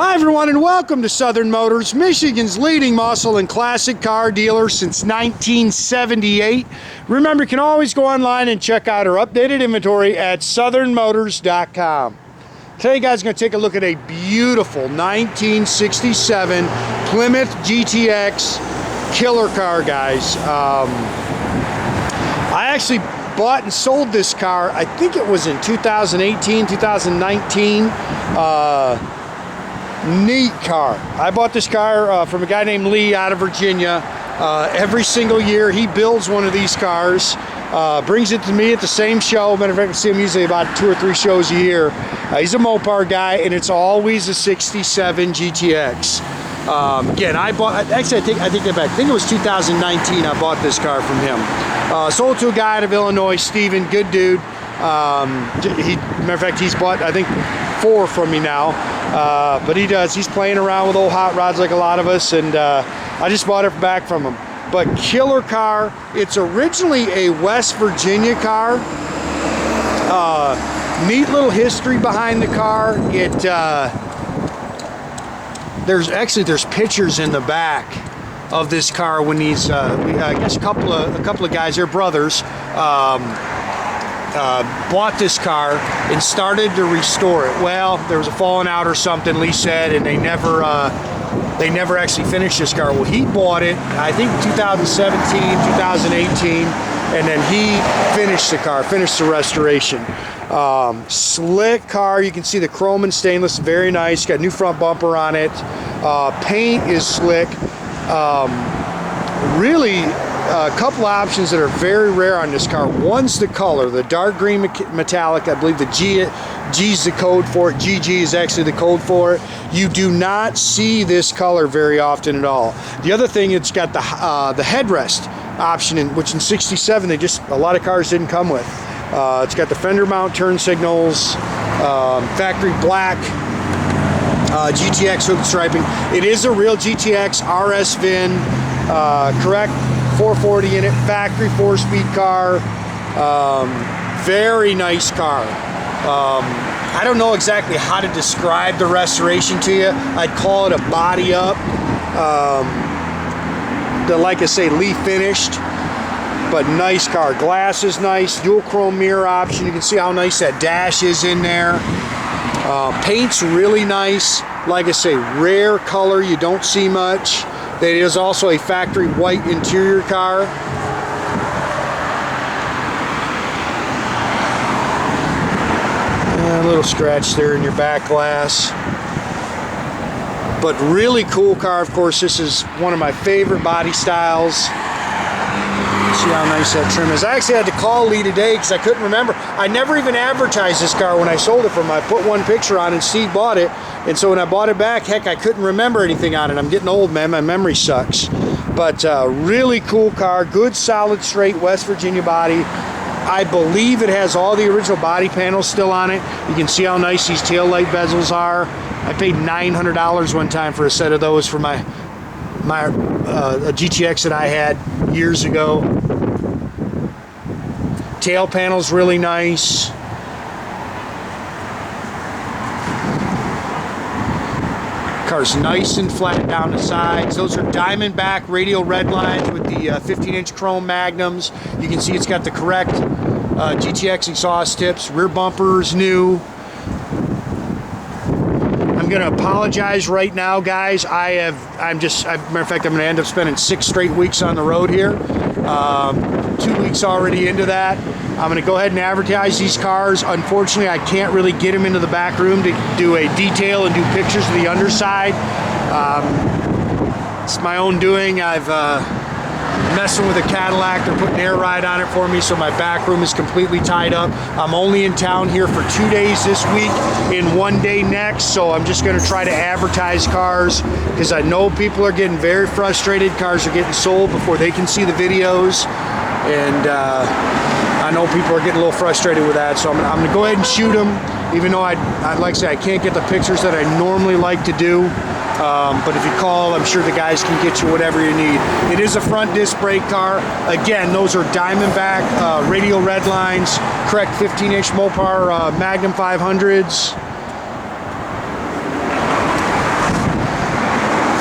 Hi everyone and welcome to Southern Motors, Michigan's leading muscle and classic car dealer since 1978. Remember, you can always go online and check out our updated inventory at southernmotors.com. Today guys, I'm going to take a look at a beautiful 1967 Plymouth GTX killer car, guys. I actually bought and sold this car, I think it was in 2018, 2019. Neat car. I bought this car from a guy named Lee out of Virginia. Every single year he builds one of these cars, brings it to me at the same show. Matter of fact, I see him usually about 2 or 3 shows a year. He's a Mopar guy, and it's always a 67 GTX. Again, I bought, actually I take that back. I think it was 2019 I bought this car from him. Sold to a guy out of Illinois, Steven, good dude. Matter of fact, he's bought, I think, 4 from me now. But he's playing around with old hot rods like a lot of us, and I just bought it back from him. But killer car. It's originally a West Virginia car. Neat little history behind the car. There's pictures in the back of this car when these I guess a couple of guys, they're brothers, bought this car and started to restore it. Well, there was a falling out or something, Lee said, and they never actually finished this car. Well, he bought it, I think 2017, 2018, and then he finished the car, finished the restoration. Slick car. You can see the chrome and stainless, very nice. Got new front bumper on it. Paint is slick. Really a couple options that are very rare on this car. One's the color, the dark green metallic. I believe the G's the code for it. GG is actually the code for it. You do not see this color very often at all. The other thing, it's got the headrest option, which in 67 a lot of cars didn't come with. It's got the fender mount turn signals, factory black GTX hook striping. It is a real GTX RS VIN, correct 440 in it, factory 4-speed car. Very nice car. I don't know exactly how to describe the restoration to you. I'd call it a body up. Like I say, Lee finished, but nice car. Glass is nice, dual chrome mirror option. You can see how nice that dash is in there. Paint's really nice. Like I say, rare color, you don't see much. It is also a factory white interior car. A little scratch there in your back glass. But really cool car. Of course, this is one of my favorite body styles. See how nice that trim is. I actually had to call Lee today because I couldn't remember. I never even advertised this car when I sold it from him. I put one picture on and Steve bought it. And so when I bought it back, heck, I couldn't remember anything on it. I'm getting old, man. My memory sucks. But really cool car. Good, solid, straight West Virginia body. I believe it has all the original body panels still on it. You can see how nice these tail light bezels are. I paid $900 one time for a set of those for a GTX that I had years ago. Tail panel's really nice. Car's nice and flat down the sides. Those are Diamondback radial red lines with the 15-inch chrome Magnums. You can see it's got the correct GTX exhaust tips. Rear bumper's new. I'm gonna apologize right now, guys. Matter of fact, I'm gonna end up spending 6 straight weeks on the road here. 2 weeks already into that. I'm gonna go ahead and advertise these cars. Unfortunately, I can't really get them into the back room to do a detail and do pictures of the underside. It's my own doing. I've messing with a Cadillac. They're putting air ride on it for me, so my back room is completely tied up. I'm only in town here for 2 days this week and 1 day next, so I'm just going to try to advertise cars because I know people are getting very frustrated. Cars are getting sold before they can see the videos, and I know people are getting a little frustrated with that, so I'm going to go ahead and shoot them, even though I'd like to say I can't get the pictures that I normally like to do. But if you call, I'm sure the guys can get you whatever you need. It is a front disc brake car. Again, those are Diamondback radial red lines, correct 15-inch Mopar Magnum 500s.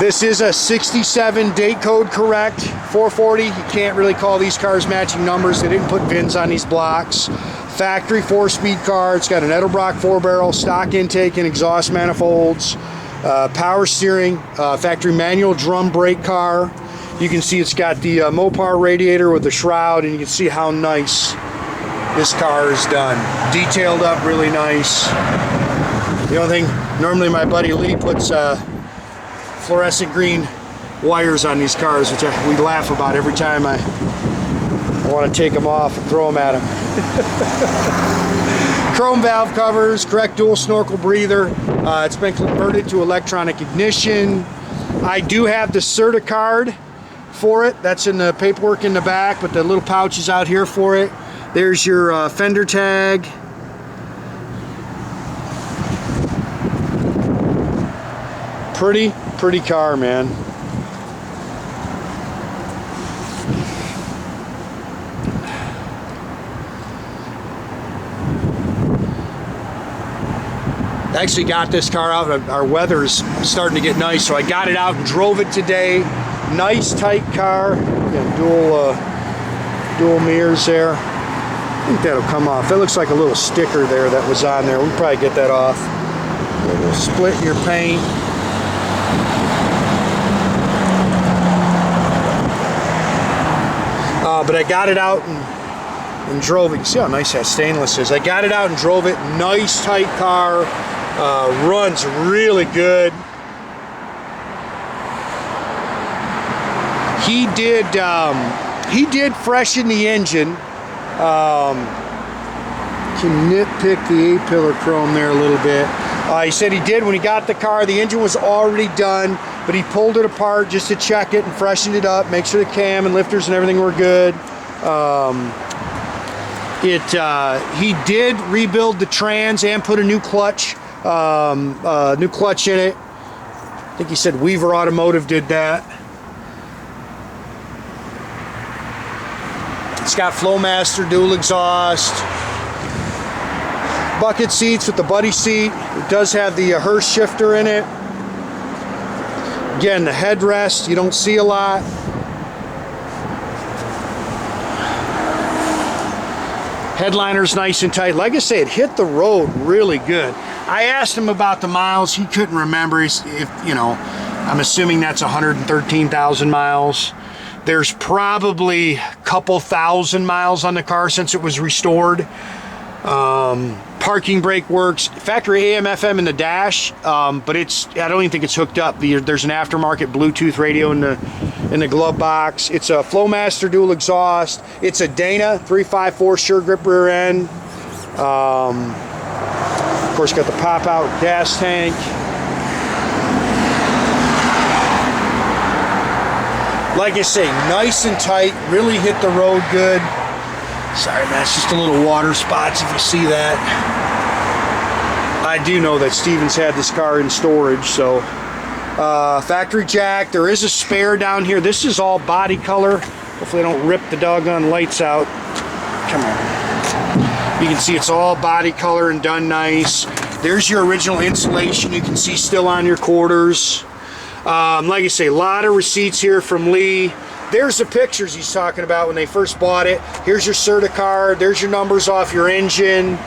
This is a 67 date code correct 440. You can't really call these cars matching numbers. They didn't put VINs on these blocks. Factory 4-speed car. It's got an Edelbrock 4-barrel, stock intake and exhaust manifolds, power steering, factory manual drum brake car. You can see it's got the Mopar radiator with the shroud, and you can see how nice this car is done. Detailed up really nice. The only thing, normally my buddy Lee puts fluorescent green wires on these cars, which we laugh about every time I want to take them off and throw them at him. Chrome valve covers, correct dual snorkel breather. It's been converted to electronic ignition. I do have the certi-card for it. That's in the paperwork in the back, but the little pouch is out here for it. There's your fender tag. Pretty car, man. I actually got this car out. Our weather's starting to get nice, so I got it out and drove it today. Nice tight car. Dual mirrors there. I think that'll come off. That looks like a little sticker there that was on there. We'll probably get that off. A little split in your paint. But I got it out and drove it. You see how nice that stainless is. I got it out and drove it. Nice tight car. Runs really good. He did freshen the engine. Can nitpick the A-pillar chrome there a little bit. He said he did when he got the car. The engine was already done, but he pulled it apart just to check it and freshen it up, make sure the cam and lifters and everything were good. He did rebuild the trans and put a new clutch in it. I think he said Weaver Automotive did that. It's got Flowmaster dual exhaust. Bucket seats with the buddy seat. It does have the Hurst shifter in it. Again, the headrest, you don't see a lot. Headliner's nice and tight. Like I say, it hit the road really good. I asked him about the miles. He couldn't remember. I'm assuming that's 113,000 miles. There's probably a couple thousand miles on the car since it was restored. Parking brake works. Factory AM FM in the dash, but I don't even think it's hooked up. There's an aftermarket Bluetooth radio in the glove box. It's a Flowmaster dual exhaust. It's a Dana 354 sure grip rear end. Of course, got the pop out gas tank. Like I say, nice and tight. Really hit the road good. Sorry, man, it's just a little water spots if you see that. I do know that Steven's had this car in storage, so factory jack. There is a spare down here. This is all body color. Hopefully I don't rip the doggone lights out. Come on. You can see it's all body color and done nice. There's your original insulation. You can see still on your quarters. Like I say, a lot of receipts here from Lee. There's the pictures he's talking about when they first bought it. Here's your certi-card. There's your numbers off your engine.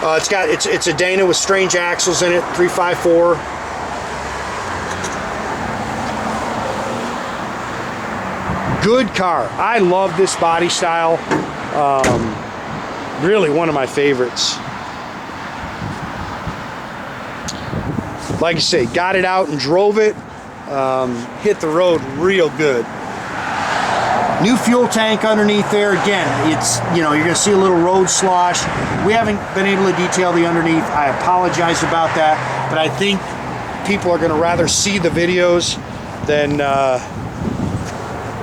It's a Dana with strange axles in it, 354. Good car. I love this body style. Really one of my favorites. Like I say, got it out and drove it. Hit the road real good. New fuel tank underneath there. Again, you're gonna see a little road slosh. We haven't been able to detail the underneath. I apologize about that, but I think people are gonna rather see the videos than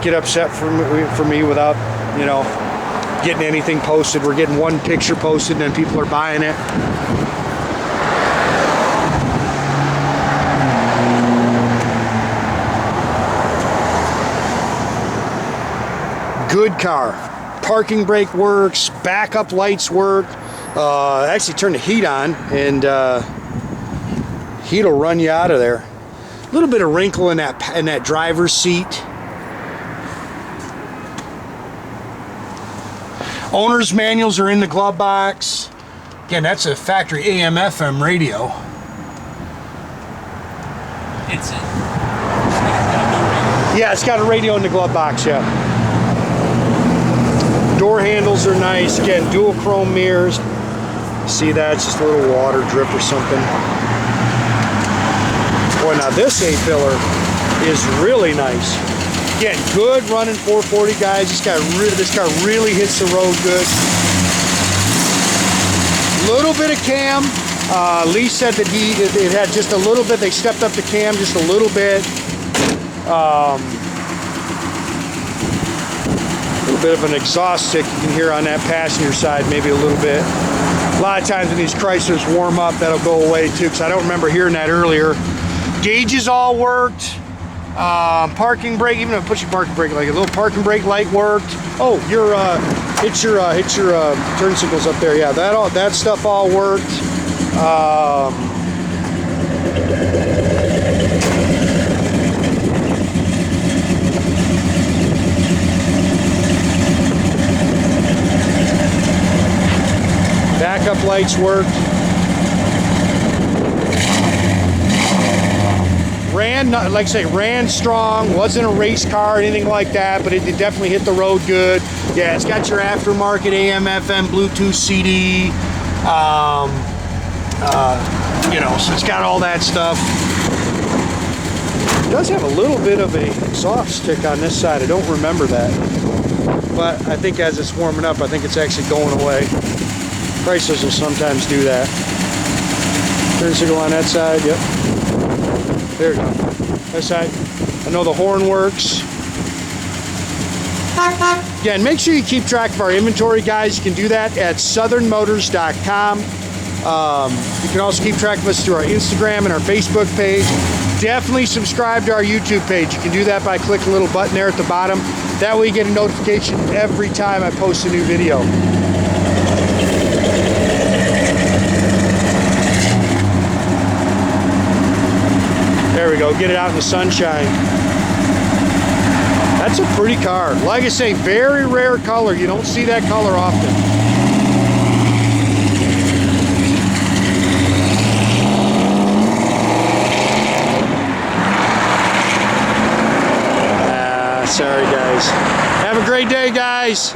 get upset for me without, getting anything posted. We're getting one picture posted and then people are buying it. Good car. Parking brake works, backup lights work. Actually turn the heat on and heat will run you out of there. A little bit of wrinkle in that driver's seat. Owner's manuals are in the glove box. Again, that's a factory AM/FM radio. Yeah, it's got a radio in the glove box, yeah. Door handles are nice. Again, dual chrome mirrors. See that? It's just a little water drip or something. Boy, now this A-pillar is really nice. Again, good running 440, guys. This car really hits the road good. Little bit of cam. Lee said that it had just a little bit. They stepped up the cam just a little bit. A little bit of an exhaust stick you can hear on that passenger side, maybe a little bit. A lot of times when these Chryslers warm up, that'll go away too, because I don't remember hearing that earlier. Gauges all worked. Parking brake, even a pushing parking brake, like a little parking brake light worked. Oh, hit your turn signals up there. Yeah, that stuff all worked. Backup lights worked. Ran, like I say, ran strong. Wasn't a race car or anything like that, but it definitely hit the road good. Yeah, it's got your aftermarket AM/FM, Bluetooth, CD. You know, so it's got all that stuff. It does have a little bit of a exhaust stick on this side. I don't remember that, but I think as it's warming up, I think it's actually going away. Chryslers will sometimes do that. Turn signal on that side. Yep. There we go. That side. I know the horn works. Again, make sure you keep track of our inventory, guys. You can do that at southernmotors.com. You can also keep track of us through our Instagram and our Facebook page. Definitely subscribe to our YouTube page. You can do that by clicking a little button there at the bottom. That way you get a notification every time I post a new video. There we go, get it out in the sunshine. That's a pretty car. Like I say, very rare color. You don't see that color often. Sorry, guys. Have a great day, guys.